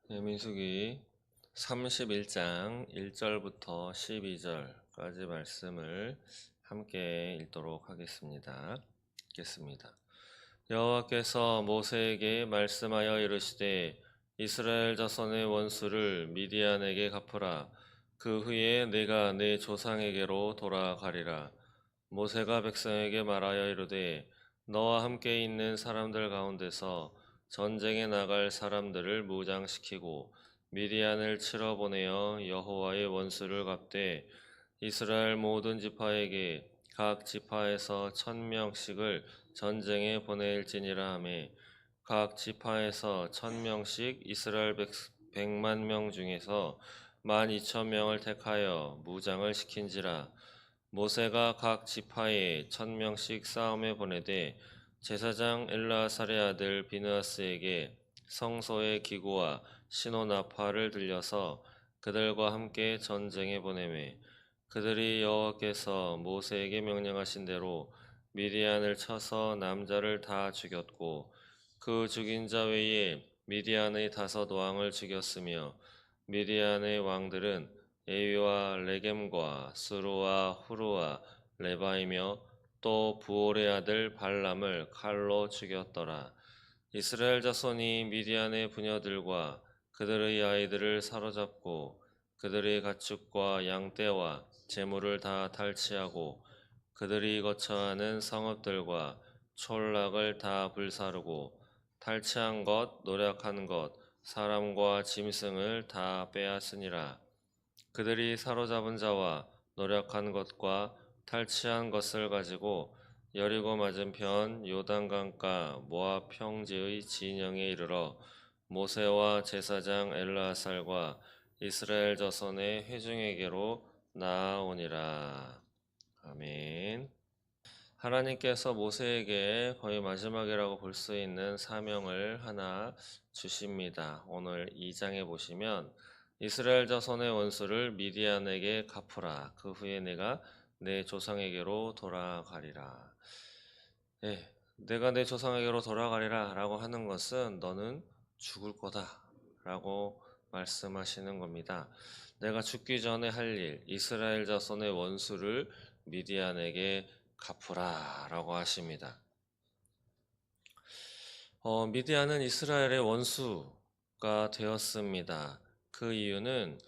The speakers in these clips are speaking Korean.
네, 민수기 31장 1절부터 12절까지 말씀을 함께 읽도록 하겠습니다. 읽겠습니다. 여호와께서 모세에게 말씀하여 이르시되 이스라엘 자손의 원수를 미디안에게 갚으라. 그 후에 내가 내 조상에게로 돌아가리라. 모세가 백성에게 말하여 이르되 너와 함께 있는 사람들 가운데서 전쟁에 나갈 사람들을 무장시키고 미디안을 치러 보내어 여호와의 원수를 갚되 이스라엘 모든 지파에게 각 지파에서 1,000명씩을 전쟁에 보낼지니라 하매 각 지파에서 1,000명씩 이스라엘 100만 명 중에서 12,000명을 택하여 무장을 시킨지라. 모세가 각 지파에 1,000명씩 싸움에 보내되 제사장 엘르아살의 아들 비느하스에게 성소의 기구와 시노나파를 들려서 그들과 함께 전쟁에 보내매 그들이 여호와께서 모세에게 명령하신 대로 미디안을 쳐서 남자를 다 죽였고 그 죽인 자 외에 미디안의 5왕을 죽였으며 미디안의 왕들은 에위와 레겜과 스루와 후루와 레바이며 또 부올의 아들 발람을 칼로 죽였더라. 이스라엘 자손이 미디안의 부녀들과 그들의 아이들을 사로잡고 그들의 가축과 양떼와 재물을 다 탈취하고 그들이 거처하는 성읍들과 촌락을 다 불사르고 탈취한 것, 노력한 것, 사람과 짐승을 다 빼앗으니라. 그들이 사로잡은 자와 노력한 것과 탈취한 것을 가지고 여리고 맞은편 요단강가 모압 평지의 진영에 이르러 모세와 제사장 엘르아살과 이스라엘 자손의 회중에게로 나아오니라. 아멘. 하나님께서 모세에게 거의 마지막이라고 볼 수 있는 사명을 하나 주십니다. 오늘 2장에 보시면 이스라엘 자손의 원수를 미디안에게 갚으라. 그 후에 내가 내 조상에게로 돌아가리라. 예, 내가 내 조상에게로 돌아가리라 라고 하는 것은 너는 죽을 거다 라고 말씀하시는 겁니다. 내가 죽기 전에 할 일, 이스라엘 자손의 원수를 미디안에게 갚으라 라고 하십니다. 미디안은 이스라엘의 원수가 되었습니다. 그 이유는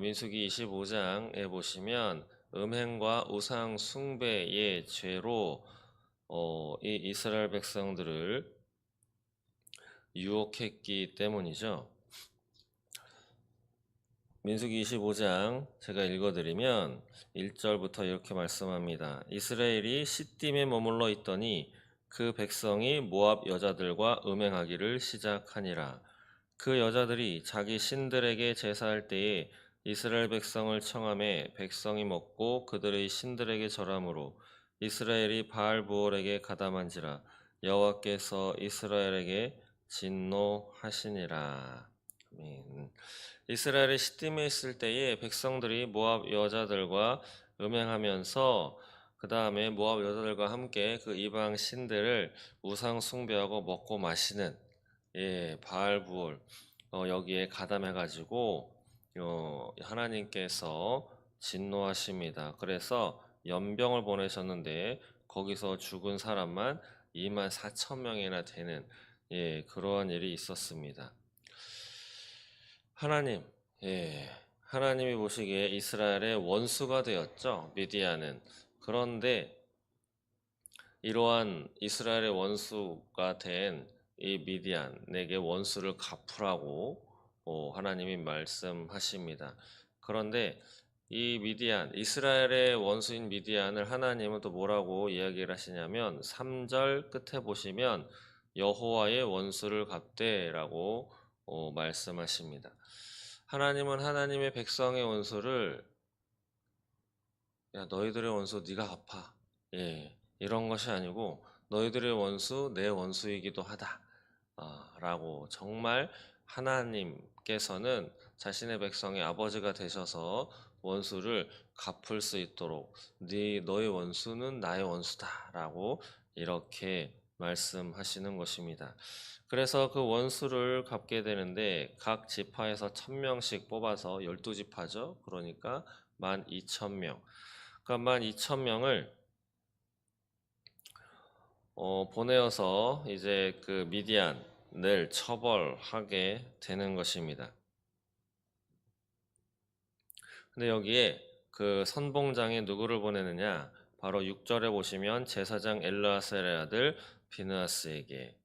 민수기 25장에 보시면 음행과 우상 숭배의 죄로 이 이스라엘 백성들을 유혹했기 때문이죠. 민수기 25장 제가 읽어드리면 1절부터 이렇게 말씀합니다. 이스라엘이 시딤에 머물러 있더니 그 백성이 모압 여자들과 음행하기를 시작하니라. 그 여자들이 자기 신들에게 제사할 때에 이스라엘 백성을 청함해 백성이 먹고 그들의 신들에게 절함으로 이스라엘이 바알부올에게 가담한지라. 여호와께서 이스라엘에게 진노하시니라. 아멘. 이스라엘이 시딤에 있을 때에 백성들이 모압 여자들과 음행하면서 그 다음에 모압 여자들과 함께 그 이방 신들을 우상 숭배하고 먹고 마시는 바알부올 여기에 가담해가지고 하나님께서 진노하십니다. 그래서 연병을 보내셨는데 거기서 죽은 사람만 24,000명이나 되는 그러한 일이 있었습니다. 하나님, 하나님이 보시기에 이스라엘의 원수가 되었죠. 미디안은. 그런데 이러한 이스라엘의 원수가 된 이 미디안에게 원수를 갚으라고 하나님이 말씀하십니다. 그런데 이 미디안, 이스라엘의 원수인 미디안을 하나님은 또 뭐라고 이야기를 하시냐면 3절 끝에 보시면 여호와의 원수를 갚되라고 말씀하십니다. 하나님은 하나님의 백성의 원수를 야 너희들의 원수 네가 갚아 이런 것이 아니고 너희들의 원수 내 원수이기도 하다 라고 정말 하나님께서는 자신의 백성의 아버지가 되셔서 원수를 갚을 수 있도록 너의 원수는 나의 원수다 라고 이렇게 말씀하시는 것입니다. 그래서 그 원수를 갚게 되는데 각 지파에서 1000명씩 뽑아서 12지파죠. 그러니까 12,000명. 그러니까 12,000명을 보내어서 이제 그 미디안을 처벌하게 되는 것입니다. 근데 여기에 그 선봉장에 누구를 보내느냐? 바로 6절에 보시면 제사장 엘르아셀의 아들 비느하스에게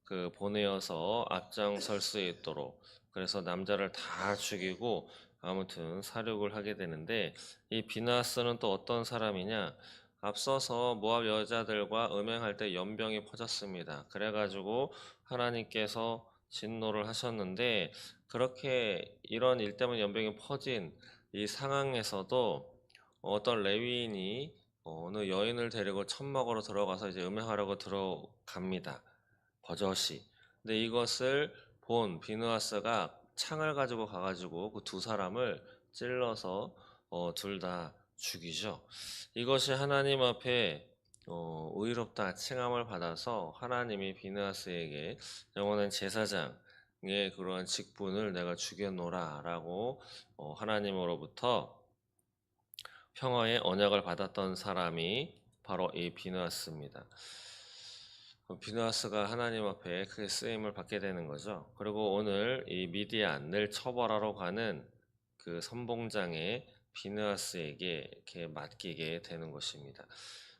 그 보내어서 앞장설 수 있도록, 그래서 남자를 다 죽이고 아무튼 사륙을 하게 되는데, 이 비느하스는 또 어떤 사람이냐? 앞서서 모압 여자들과 음행할 때 연병이 퍼졌습니다. 그래가지고 하나님께서 진노를 하셨는데, 그렇게 이런 일 때문에 연병이 퍼진 이 상황에서도 어떤 레위인이 어느 여인을 데리고 천막으로 들어가서 이제 음행하려고 들어갑니다. 버젓이. 근데 이것을 본 비느하스가 창을 가지고 가가지고 그 두 사람을 찔러서 둘 다 죽이죠. 이것이 하나님 앞에 의롭다 칭함을 받아서 하나님이 비느하스에게 영원한 제사장의 그러한 직분을 내가 주겠노라라고 하나님으로부터 평화의 언약을 받았던 사람이 바로 이 비느하스입니다. 비느하스가 하나님 앞에 크게 쓰임을 받게 되는 거죠. 그리고 오늘 이 미디안을 처벌하러 가는 그 선봉장의 비느하스에게 이렇게 맡기게 되는 것입니다.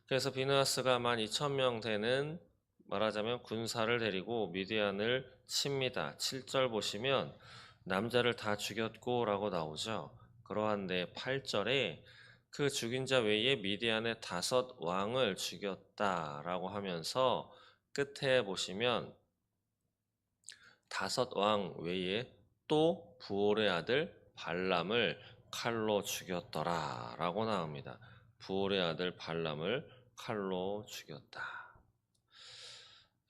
그래서 비느하스가 12,000명 되는, 말하자면 군사를 데리고 미디안을 칩니다. 7절 보시면 남자를 다 죽였고 라고 나오죠. 그러한데 8절에 그 죽인 자 외에 미디안의 5 왕을 죽였다라고 하면서 끝에 보시면 5 왕 외에 또 부올의 아들 발람을 칼로 죽였더라 라고 나옵니다. 부올의 아들 발람을 칼로 죽였다.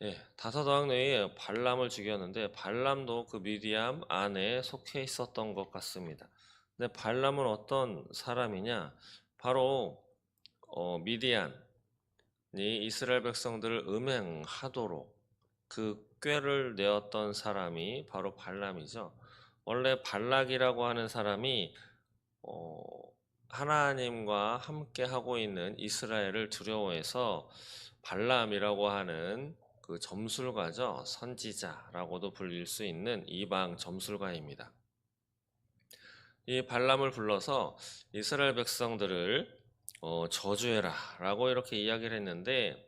5 왕 외에 발람을 죽였는데, 발람도 그 미디안 안에 속해 있었던 것 같습니다. 근데 발람은 어떤 사람이냐? 바로 미디안이 이스라엘 백성들을 음행하도록 그 꾀를 내었던 사람이 바로 발람이죠. 원래 발락이라고 하는 사람이 하나님과 함께 하고 있는 이스라엘을 두려워해서 발람이라고 하는 그 점술가죠. 선지자라고도 불릴 수 있는 이방 점술가입니다. 이 발람을 불러서 이스라엘 백성들을 저주해라 라고 이렇게 이야기를 했는데,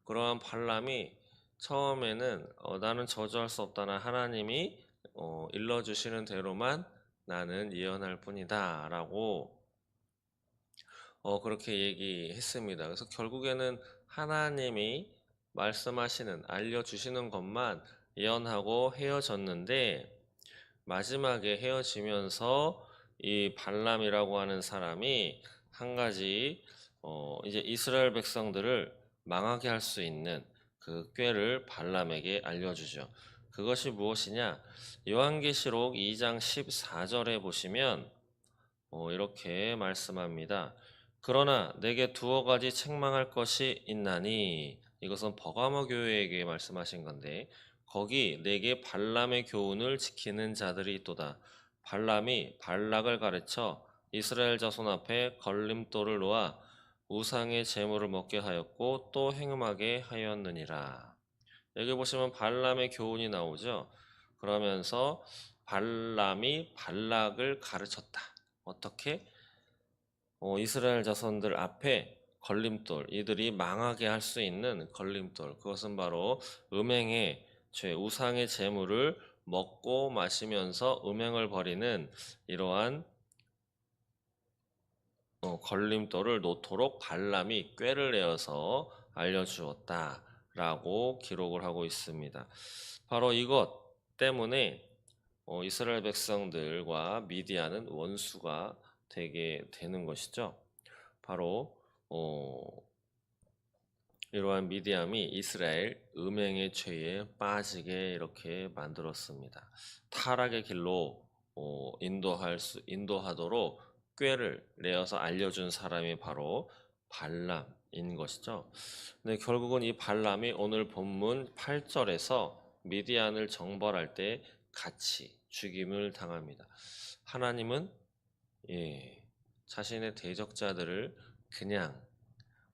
그러한 발람이 처음에는 나는 저주할 수 없다, 나 하나님이 일러주시는 대로만 나는 예언할 뿐이다 라고 그렇게 얘기했습니다. 그래서 결국에는 하나님이 말씀하시는, 알려주시는 것만 예언하고 헤어졌는데, 마지막에 헤어지면서 이 발람이라고 하는 사람이 한 가지 이제 이스라엘 백성들을 망하게 할 수 있는 그 꾀를 발람에게 알려주죠. 그것이 무엇이냐? 요한계시록 2장 14절에 보시면 이렇게 말씀합니다. 그러나 내게 두어 가지 책망할 것이 있나니, 이것은 버가모 교회에게 말씀하신 건데, 거기 내게 발람의 교훈을 지키는 자들이 있도다. 발람이 발락을 가르쳐 이스라엘 자손 앞에 걸림돌을 놓아 우상의 제물을 먹게 하였고 또 행음하게 하였느니라. 여기 보시면 발람의 교훈이 나오죠. 그러면서 발람이 발락을 가르쳤다. 어떻게? 이스라엘 자손들 앞에 걸림돌, 이들이 망하게 할 수 있는 걸림돌, 그것은 바로 음행의 죄, 우상의 재물을 먹고 마시면서 음행을 벌이는 이러한 걸림돌을 놓도록 발람이 꾀를 내어서 알려주었다라고 기록을 하고 있습니다. 바로 이것 때문에 이스라엘 백성들과 미디안은 원수가 되게 되는 것이죠. 바로 이러한 미디안이 이스라엘 음행의 죄에 빠지게 이렇게 만들었습니다. 타락의 길로 인도하도록 꾀를 내어서 알려준 사람이 바로 발람인 것이죠. 근데 결국은 이 발람이 오늘 본문 8절에서 미디안을 정벌할 때 같이 죽임을 당합니다. 하나님은 자신의 대적자들을 그냥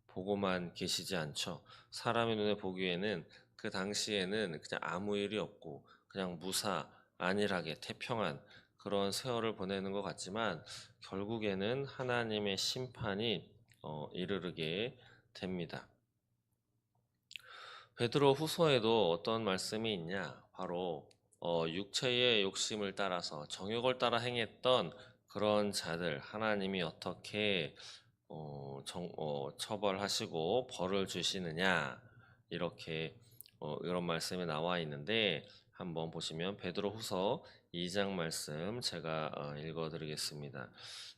보고만 계시지 않죠. 사람의 눈에 보기에는 그 당시에는 그냥 아무 일이 없고 그냥 무사, 안일하게 태평한 그런 세월을 보내는 것 같지만 결국에는 하나님의 심판이 이르르게 됩니다. 베드로 후서에도 어떤 말씀이 있냐? 바로 육체의 욕심을 따라서 정욕을 따라 행했던 그런 자들 하나님이 어떻게 처벌하시고 벌을 주시느냐 이렇게 이런 말씀이 나와 있는데 한번 보시면 베드로후서 2장 말씀 제가 읽어드리겠습니다.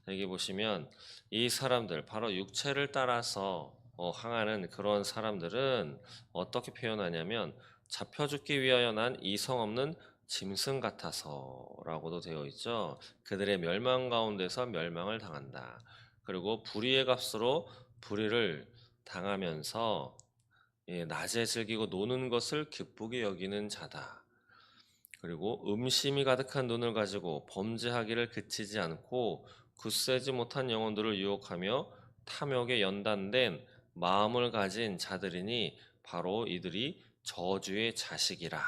여기 보시면 이 사람들 바로 육체를 따라서 항하는 그런 사람들은 어떻게 표현하냐면 잡혀 죽기 위하여 난 이성 없는 짐승 같아서라고도 되어 있죠. 그들의 멸망 가운데서 멸망을 당한다. 그리고 불의의 값으로 불의를 당하면서 낮에 즐기고 노는 것을 기쁘게 여기는 자다. 그리고 음심이 가득한 눈을 가지고 범죄하기를 그치지 않고 굳세지 못한 영혼들을 유혹하며 탐욕에 연단된 마음을 가진 자들이니 바로 이들이 저주의 자식이라.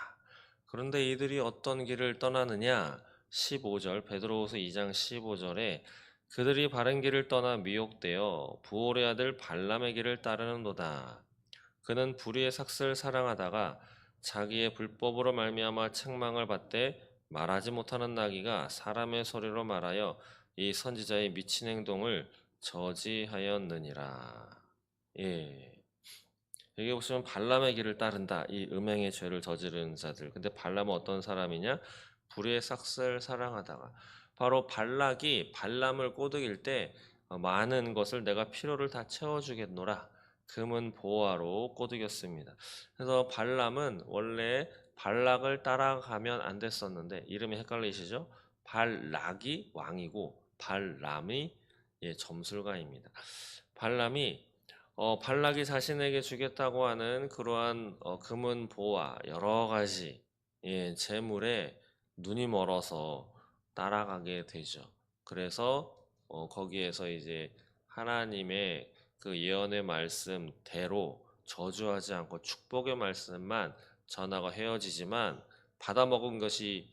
그런데 이들이 어떤 길을 떠나느냐? 15절 베드로후서 2장 15절에 그들이 바른 길을 떠나 미혹되어 부올의 아들 발람의 길을 따르는도다. 그는 불의의 삭슬을 사랑하다가 자기의 불법으로 말미암아 책망을 받되 말하지 못하는 나귀가 사람의 소리로 말하여 이 선지자의 미친 행동을 저지하였느니라. 예. 여기 보시면 발람의 길을 따른다. 이 음행의 죄를 저지르는 자들. 근데 발람은 어떤 사람이냐? 불의의 삭슬을 사랑하다가 바로 발락이 발람을 꼬드길 때 많은 것을 내가 필요를 다 채워주겠노라. 금은 보화로 꼬드겼습니다. 그래서 발람은 원래 발락을 따라가면 안 됐었는데 이름이 헷갈리시죠? 발락이 왕이고 발람이 점술가입니다. 발람이 발락이 자신에게 주겠다고 하는 그러한 금은 보화 여러 가지 재물에 눈이 멀어서 따라가게 되죠. 그래서 거기에서 이제 하나님의 그 예언의 말씀대로 저주하지 않고 축복의 말씀만 전하고 헤어지지만 받아먹은 것이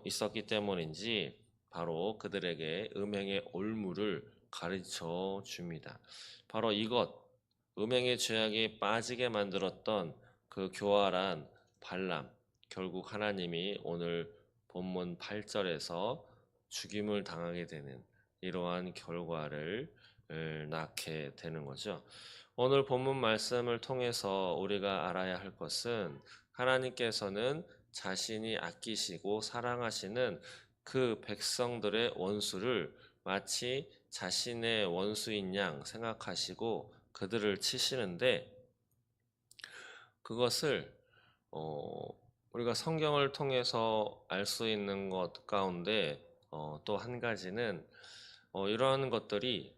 있었기 때문인지 바로 그들에게 음행의 올무를 가르쳐 줍니다. 바로 이것, 음행의 죄악에 빠지게 만들었던 그 교활한 발람, 결국 하나님이 오늘 본문 8절에서 죽임을 당하게 되는 이러한 결과를 낳게 되는 거죠. 오늘 본문 말씀을 통해서 우리가 알아야 할 것은 하나님께서는 자신이 아끼시고 사랑하시는 그 백성들의 원수를 마치 자신의 원수인 양 생각하시고 그들을 치시는데 그것을 우리가 성경을 통해서 알 수 있는 것 가운데 또 한 가지는 이러한 것들이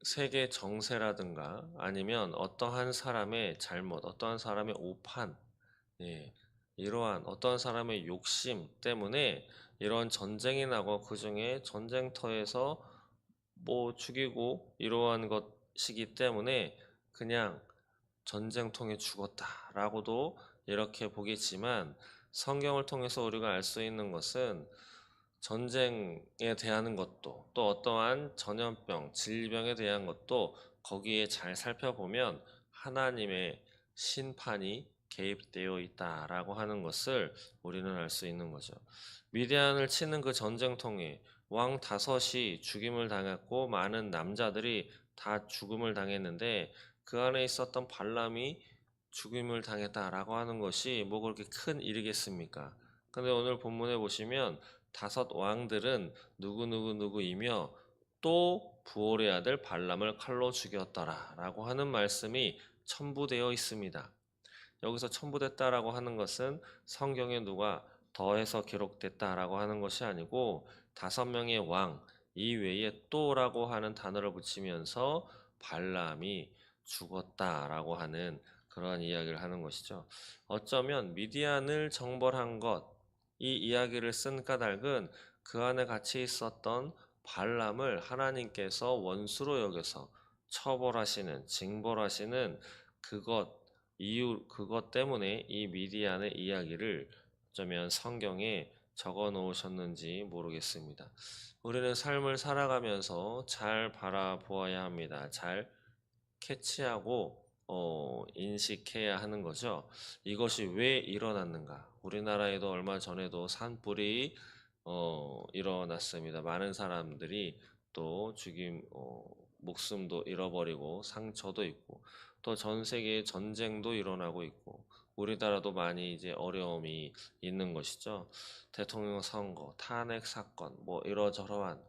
세계 정세라든가 아니면 어떠한 사람의 잘못, 어떠한 사람의 오판, 이러한 어떠한 사람의 욕심 때문에 이러한 전쟁이 나고 그 중에 전쟁터에서 뭐 죽이고 이러한 것이기 때문에 그냥 전쟁통에 죽었다라고도 이렇게 보겠지만 성경을 통해서 우리가 알 수 있는 것은 전쟁에 대한 것도 또 어떠한 전염병, 질병에 대한 것도 거기에 잘 살펴보면 하나님의 심판이 개입되어 있다라고 하는 것을 우리는 알 수 있는 거죠. 미디안을 치는 그 전쟁통에 왕 다섯이 죽임을 당했고 많은 남자들이 다 죽음을 당했는데 그 안에 있었던 발람이 죽임을 당했다라고 하는 것이 뭐 그렇게 큰 일이겠습니까? 근데 오늘 본문에 보시면 다섯 왕들은 누구누구누구이며 또 부올의 아들 발람을 칼로 죽였더라라고 하는 말씀이 첨부되어 있습니다. 여기서 첨부됐다라고 하는 것은 성경에 누가 더해서 기록됐다라고 하는 것이 아니고 5명의 왕 이외에 또라고 하는 단어를 붙이면서 발람이 죽었다라고 하는 그러한 이야기를 하는 것이죠. 어쩌면 미디안을 정벌한 것, 이 이야기를 쓴 까닭은 그 안에 같이 있었던 발람을 하나님께서 원수로 여겨서 처벌하시는, 징벌하시는 그것 때문에 이 미디안의 이야기를 어쩌면 성경에 적어 놓으셨는지 모르겠습니다. 우리는 삶을 살아가면서 잘 바라보아야 합니다. 잘 캐치하고 인식해야 하는 거죠. 이것이 왜 일어났는가? 우리나라에도 얼마 전에도 산불이 일어났습니다. 많은 사람들이 또 목숨도 잃어버리고 상처도 있고 또 전 세계에 전쟁도 일어나고 있고 우리나라도 많이 이제 어려움이 있는 것이죠. 대통령 선거, 탄핵 사건, 뭐 이러저러한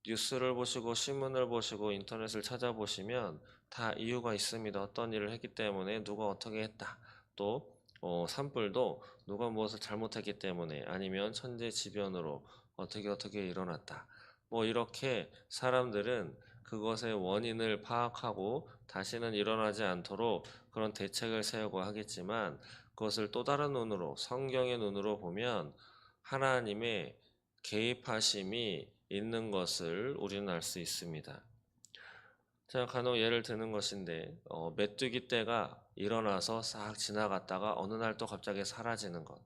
뉴스를 보시고 신문을 보시고 인터넷을 찾아보시면 다 이유가 있습니다. 어떤 일을 했기 때문에 누가 어떻게 했다. 또 산불도 누가 무엇을 잘못했기 때문에 아니면 천재지변으로 어떻게 일어났다. 뭐 이렇게 사람들은 그것의 원인을 파악하고 다시는 일어나지 않도록 그런 대책을 세우고 하겠지만 그것을 또 다른 눈으로 성경의 눈으로 보면 하나님의 개입하심이 있는 것을 우리는 알 수 있습니다. 제가 간혹 예를 드는 것인데 메뚜기 떼가 일어나서 싹 지나갔다가 어느 날 또 갑자기 사라지는 것.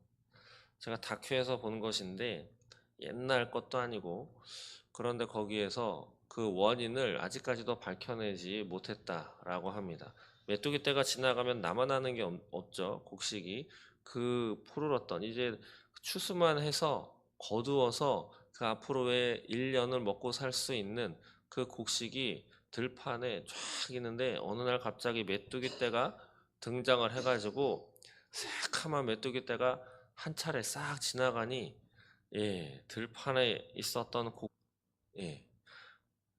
제가 다큐에서 본 것인데 옛날 것도 아니고 그런데 거기에서 그 원인을 아직까지도 밝혀내지 못했다라고 합니다. 메뚜기 떼가 지나가면 남아나는 게 없죠. 곡식이 그 푸르렀던 이제 추수만 해서 거두어서 그 앞으로의 1년을 먹고 살 수 있는 그 곡식이 들판에 쫙 있는데 어느 날 갑자기 메뚜기 떼가 등장을 해가지고 새카만 메뚜기 떼가 한 차례 싹 지나가니 들판에 있었던 예,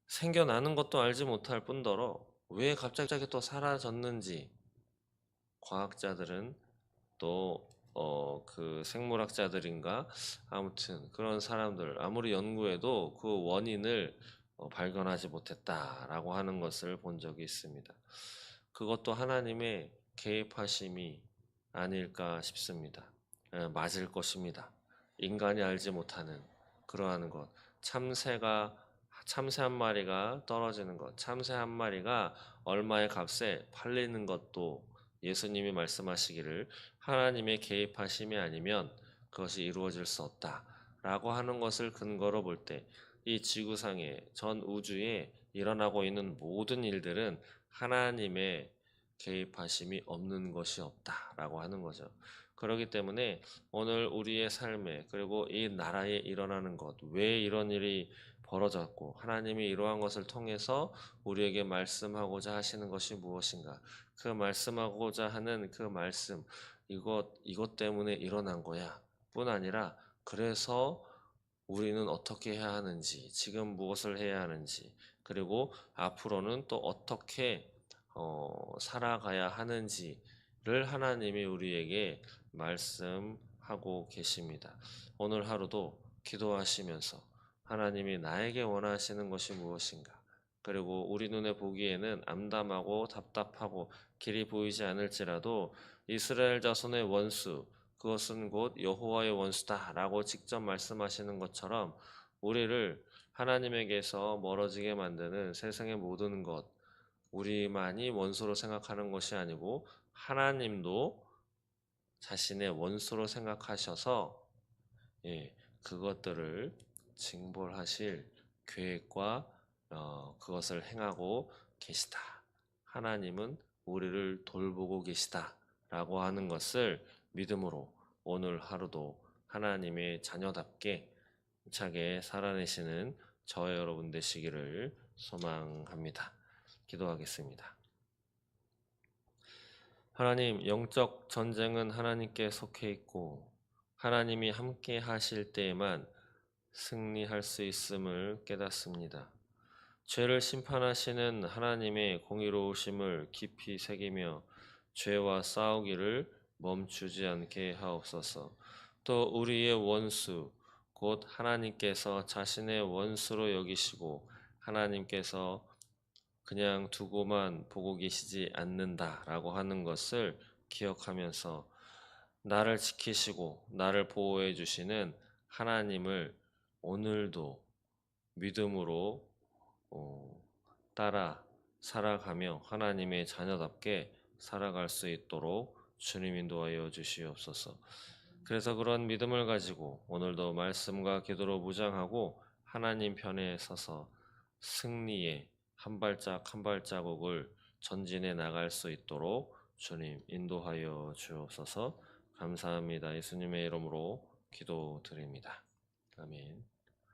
생겨나는 것도 알지 못할 뿐더러 왜 갑자기 또 사라졌는지 과학자들은 또 그 생물학자들인가 아무튼 그런 사람들 아무리 연구해도 그 원인을 발견하지 못했다라고 하는 것을 본 적이 있습니다. 그것도 하나님의 개입하심이 아닐까 싶습니다. 맞을 것입니다. 인간이 알지 못하는 그러한 것. 참새 한 마리가 떨어지는 것, 참새 한 마리가 얼마의 값에 팔리는 것도 예수님이 말씀하시기를 하나님의 개입하심이 아니면 그것이 이루어질 수 없다라고 하는 것을 근거로 볼 때 이 지구상의 전 우주에 일어나고 있는 모든 일들은 하나님의 개입하심이 없는 것이 없다라고 하는 거죠. 그렇기 때문에 오늘 우리의 삶에 그리고 이 나라에 일어나는 것, 왜 이런 일이 벌어졌고 하나님이 이러한 것을 통해서 우리에게 말씀하고자 하시는 것이 무엇인가? 그 말씀하고자 하는 그 말씀, 이것 때문에 일어난 거야. 뿐 아니라 그래서 우리는 어떻게 해야 하는지, 지금 무엇을 해야 하는지, 그리고 앞으로는 또 어떻게 살아가야 하는지를 하나님이 우리에게 말씀하고 계십니다. 오늘 하루도 기도하시면서 하나님이 나에게 원하시는 것이 무엇인가? 그리고 우리 눈에 보기에는 암담하고 답답하고 길이 보이지 않을지라도 이스라엘 자손의 원수, 그것은 곧 여호와의 원수다라고 직접 말씀하시는 것처럼 우리를 하나님에게서 멀어지게 만드는 세상의 모든 것, 우리만이 원수로 생각하는 것이 아니고 하나님도 자신의 원수로 생각하셔서 그것들을 징벌하실 계획과 그것을 행하고 계시다. 하나님은 우리를 돌보고 계시다라고 하는 것을 믿음으로 오늘 하루도 하나님의 자녀답게 차게 살아내시는 저와 여러분 되시기를 소망합니다. 기도하겠습니다. 하나님, 영적 전쟁은 하나님께 속해 있고 하나님이 함께 하실 때에만 승리할 수 있음을 깨닫습니다. 죄를 심판하시는 하나님의 공의로우심을 깊이 새기며 죄와 싸우기를 멈추지 않게 하옵소서. 또 우리의 원수, 곧 하나님께서 자신의 원수로 여기시고 하나님께서 그냥 두고만 보고 계시지 않는다라고 하는 것을 기억하면서 나를 지키시고 나를 보호해 주시는 하나님을 오늘도 믿음으로 어, 따라 살아가며 하나님의 자녀답게 살아갈 수 있도록 주님 인도하여 주시옵소서. 그래서 그런 믿음을 가지고 오늘도 말씀과 기도로 무장하고 하나님 편에 서서 승리의 한 발짝 한 발자국을 전진해 나갈 수 있도록 주님 인도하여 주옵소서. 감사합니다. 예수님의 이름으로 기도드립니다. 아멘.